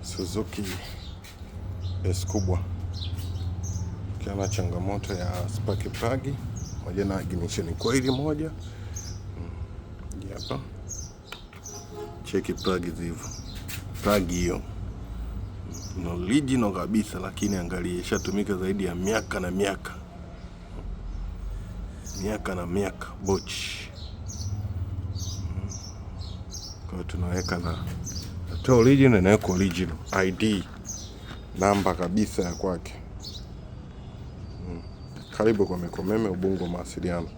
Suzuki S kubwa ikiwa na changamoto ya spark plug moja na ignition coil moja. Hapa cheki plug zivyo, plug hiyo ni original kabisa, lakini angalia ishatumika zaidi ya miaka na miaka, Bosch. Kwa tunaweka na original, na original ID namba kabisa ya kwake. Karibu kwa Mekomeme Ubungo Mawasiliano.